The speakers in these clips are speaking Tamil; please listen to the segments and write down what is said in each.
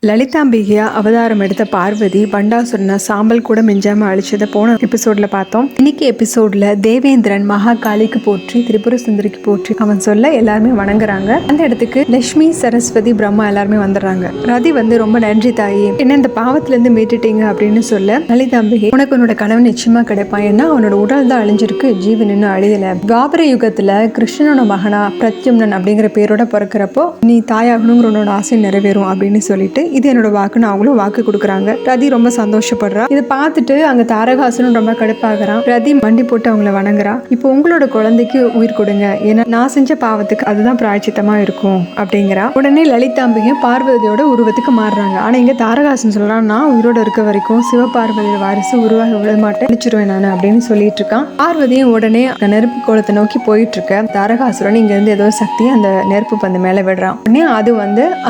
லலிதாம்பிகையா அவதாரம் எடுத்த பார்வதி பண்டாசுரனை சாம்பல் கூட மிஞ்சாம அழிச்சதை போன எபிசோட்ல பார்த்தோம். இன்னைக்கு எபிசோட்ல தேவேந்திரன் மகாகாளிக்கு போற்றி, திரிபுர சுந்தரிக்கு போற்றி அவன் சொல்ல எல்லாருமே வணங்குறாங்க. அந்த இடத்துக்கு லட்சுமி, சரஸ்வதி, பிரம்மா எல்லாருமே வந்துடுறாங்க. ரதி ரொம்ப நன்றி தாயி, என்ன இந்த பாவத்துல இருந்து மீட்டுட்டீங்க அப்படின்னு சொல்ல, லலிதாம்பிகை உனக்கு உன்னோட கனவு நிச்சயமா கிடைப்பான், ஏன்னா அவனோட உடல் தான் அழிஞ்சிருக்கு, ஜீவன் இன்னும் அழியல. துவாபர யுகத்துல கிருஷ்ணனோட மகனா பிரத்யும்னன் அப்படிங்கிற பேரோட பிறக்கிறப்போ நீ தாயாகணுங்கிற உன்னோட ஆசை நிறைவேறும் அப்படின்னு சொல்லிட்டு இது என்னோட வாக்குன்னு அவங்களும் வாக்கு கொடுக்குறாங்க. ரதி ரொம்ப சந்தோஷப்படுறா. இதை பார்த்துட்டு அங்க தாரகாசுரன் ரொம்ப கடுப்பாகிறான். ரதி மண்டி போட்டு அவங்கள வணங்குறா. இப்போ உங்களோட குழந்தைக்கு உயிர் கொடுங்க, ஏன்னா நான் செஞ்ச பாவத்துக்கு அதுதான் பிராய்ச்சித்தமா இருக்கும் அப்படிங்கிறா. உடனே லலிதாம்பிகையும் பார்வதியோட உருவத்துக்கு மாறுறாங்க. ஆனா இங்க தாரகாசுரன் சொல்றான், நான் உயிரோட இருக்க வரைக்கும் சிவபார்வதியோட வாரிசு உருவாக விட மாட்டேன், அழிச்சிருவேன் நான் அப்படின்னு சொல்லிட்டு இருக்கான். பார்வதியும் உடனே நெருப்பு கோலத்தை நோக்கி போயிட்டு இருக்க தாரகாசுரன் இங்க இருந்து ஏதோ சக்தியை அந்த நெருப்பு பந்து மேல விடுறான். உடனே அது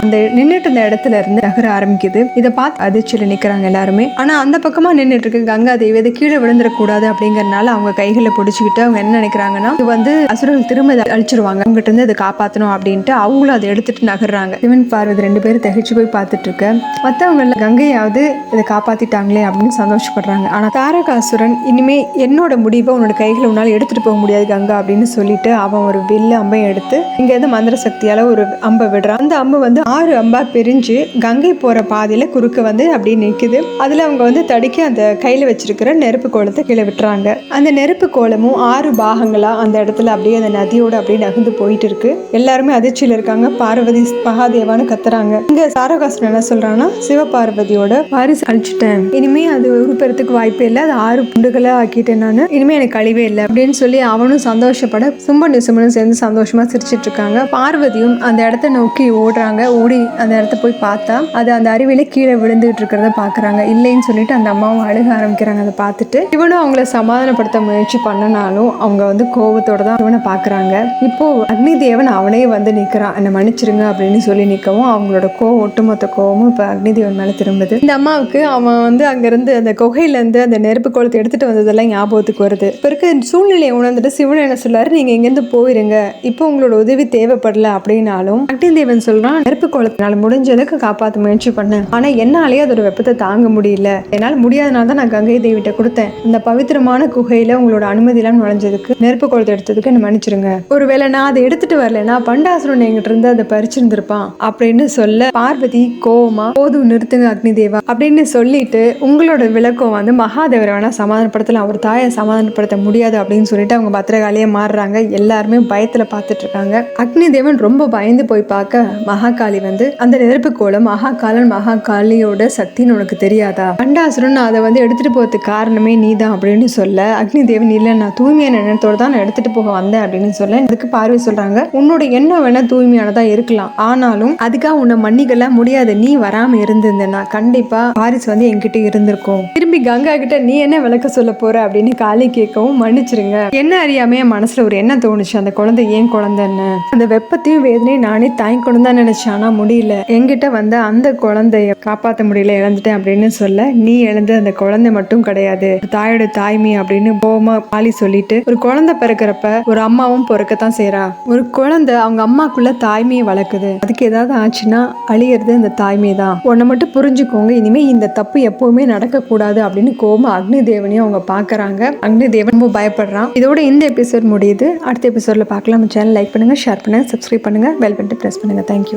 அந்த நின்றுட்டு இருந்த இடத்துல இருந்து நகர ஆரம்பிக்குது. இதை பார்த்து அதிர்ச்சியில நிக்கிறாங்க எல்லாருமே. ஆனா அந்த பக்கமா நின்றுட்டு இருக்கு கங்காதேவி அதை கீழே விழுந்துடக்கூடாது அப்படிங்கறதுனால அவங்க கைகளை பிடிச்சிக்கிட்டு அவங்க என்ன நினைக்கிறாங்கன்னா, இது அசுரர்கள் திரும்ப அழிச்சிருவாங்க, அவங்ககிட்ட இருந்து அதை காப்பாற்றணும் அப்படின்ட்டு அவங்களும் அதை எடுத்துட்டு நகர்றாங்க. சிவன் பார்வதி ரெண்டு பேரும் திகைச்சு போய் பார்த்துட்டு இருக்க. மற்றவங்க கங்கையாவது இதை காப்பாத்திட்டாங்களே அப்படின்னு சந்தோஷப்படுறாங்க. ஆனா தாரகாசுரன், இனிமே என்னோட முடிவை உன்னோட கைகளை உன்னால எடுத்துட்டு போக முடியாது கங்கா அப்படின்னு சொல்லிட்டு அவன் ஒரு வில்லு அம்பை எடுத்து இங்க இருந்து மந்திர சக்தியால ஒரு அம்பை விடுறான். அந்த அம்பு 6 அம்பா பிரிஞ்சு கங்கை போற பாதையில குறுக்க அப்படி நிக்குது. அதுல அவங்க தடிக்க அந்த கையில வச்சிருக்கிற நெருப்பு கோலத்தை கீழே விட்டுறாங்க. அந்த நெருப்பு கோலமும் 6 பாகங்களா அந்த இடத்துல அப்படியே அந்த நதியோட அப்படியே நகர்ந்து போயிட்டு இருக்கு. எல்லாருமே அதிர்ச்சியில இருக்காங்க. பார்வதி மகாதேவான்னு கத்துறாங்க. இங்க தாரகாசுரன் என்ன சொல்றான்னா, சிவபார்வதியோட வாரிசு அழிச்சிட்டேன், இனிமே அது உருப்பெறதுக்கு வாய்ப்பே இல்லை, அது 6 புண்டுகளா ஆக்கிட்டேன் நானு, இனிமே எனக்கு அழிவே இல்லை அப்படின்னு சொல்லி அவனும் சந்தோஷப்பட சும்ப நிசுமனும் சேர்ந்து சந்தோஷமா சிரிச்சிட்டு இருக்காங்க. பார்வதியும் அந்த இடத்த நோக்கி ஓடுறாங்க. ஓடி அந்த இடத்த போய் பார்த்தா அது அந்த அருவியில கீழே விழுந்துட்டு இருக்கிறத பாக்குறாங்க. இல்லைன்னு சொல்லிட்டு அந்த அம்மாவும் அழுக ஆரம்பிக்கிறாங்க. அதை பார்த்துட்டு இவனும் அவங்கள சமாதானப்படுத்த முயற்சி பண்ணனாலும் அவங்க கோபத்தோட தான் இவனை பாக்குறாங்க. இப்போ அக்னி தேவன் அவனே நிக்கிறான், என்னை மன்னிச்சிருங்க அப்படின்னு சொல்லி நிக்கவும் அவங்களோட ஒட்டுமொத்த கோவமும் இப்ப அக்னி தேவன் மேல திரும்புது. இந்த அம்மாவுக்கு அவன் அங்க இருந்து அந்த குகையில இருந்து அந்த நெருப்பு கோலத்தை எடுத்துட்டு வந்ததெல்லாம் ஞாபகத்துக்கு வருது. இப்ப இருக்க சூழ்நிலையை உணர்ந்துட்டு சிவன் என்ன சொல்லாரு, நீங்க இங்க இருந்து போயிருங்க, இப்போ உங்களோட உதவி தேவைப்படல அப்படின்னாலும் அக்னி தேவன் சொல்றான், நெருப்பு கோலத்தினால முடிஞ்ச அளவுக்கு காப்பாற்ற முயற்சி பண்ணேன், ஆனா என்னாலேயே அதோட வெப்பத்தை தாங்க முடியல, என்னால் முடியாதனால தான் நான் கங்கை தேவிட்ட கொடுத்தேன், இந்த பவித்திரமான குகையில உங்களோட அனுமதி எல்லாம் நுழைஞ்சதுக்கு, நெருப்பு கோலத்தை எடுத்ததுக்கு என்ன மன்னிச்சிருங்க, ஒருவேளை நான் அதை எடுத்துட்டு வரலன்னா பண்டாசுரன் என்கிட்ட இருந்து அதை பறிச்சிருந்திருப்பான் அப்படின்னு சொல்ல, பார்வதி கோவமா, போதும் நிறுத்துங்க அக்னி தேவா அப்படின்னு சொல்லிட்டு, உங்களோட விளக்கம் மகாதேவரை வேணா சமாதானப்படுத்தலாம், அவர் தாயை சமாதானப்படுத்த முடியாது அப்படின்னு சொல்லிட்டு அவங்க பத்திரகாளியே மாறுறாங்க. எல்லாருமே பயத்துல பார்த்துட்டு இருக்காங்க. அக்னி தேவன் ரொம்ப பயந்து போய் பார்க்க, மகாகாளி அந்த நெருப்பு கோலம் மகாகாலன் மகாகாளியோட சக்தின்னு உனக்கு தெரியாதா, பண்டாசுரன் அதை எடுத்துட்டு போறதுக்கு காரணமே நீதான் அப்படின்னு சொல்ல, அக்னி தேவன் இல்ல, நான் தூய்மையான எண்ணத்தோட தான் நான் எடுத்துட்டு போக வந்தேன் அப்படின்னு சொல்ல, அதுக்கு பார்வை சொல்றாங்க, உன்னோட எண்ணம் வேணா தூய்மையானதா இருக்கலாம், ஆனாலும் அதுக்காக உன்னை மன்னிக்கலாம் முடியாது, நீ வராம இருந்திருந்தேன்னா கண்டிப்பா வாரிசு என்கிட்ட இருந்திருக்கும், திரும்பி கங்கா கிட்ட நீ என்ன விளக்க சொல்ல போற அப்படின்னு காளி கேட்கவும், மன்னிச்சிருங்க, என்ன அறியாம என் மனசுல ஒரு எண்ணம் தோணுச்சு, அந்த குழந்தை ஏன் குழந்தைன்னு, அந்த வெப்பத்தையும் வேதனையும் நானே தாங்கிக்கொண்டு தான் நினைச்சேன், ஆனா முடியல, என்கிட்ட அந்த குழந்தைய காப்பாற்ற முடியல, இழந்துட்டேன் அப்படின்னு சொல்ல, நீ இழந்து அந்த குழந்தை மட்டும் கிடையாது, தாயோட தாய்மை அப்படின்னு போமா பாலி சொல்லிட்டு, ஒரு குழந்தை பிறக்கிறப்ப ஒரு அம்மாவும் பிறக்கத்தான் செய்யறா, ஒரு குழந்தை அவங்க அம்மாக்குள்ள தாய்மையை வளர்க்குது, அதுக்கு ஏதாவது ஆச்சுன்னா அழியறது அந்த தாய்மை தான், உன்னை மட்டும் புரிஞ்சுக்கோங்க, இனிமே இந்த தப்பு எப்பவுமே நடக்க கூடாது அப்படின்னு கோபம் அக்னி தேவனையும் அவங்க பாக்குறாங்க. அக்னி தேவன் ரொம்ப பயப்படுறான். இதோட இந்த எபிசோட் முடியுது. அடுத்த எபிசோட்ல பார்க்கலாம். சேனல் லைக் பண்ணுங்க, ஷேர் பண்ணுங்க, சப்ஸ்கிரைப் பண்ணுங்க, பெல் பட்டன் பிரஸ் பண்ணுங்க. தேங்க்யூ.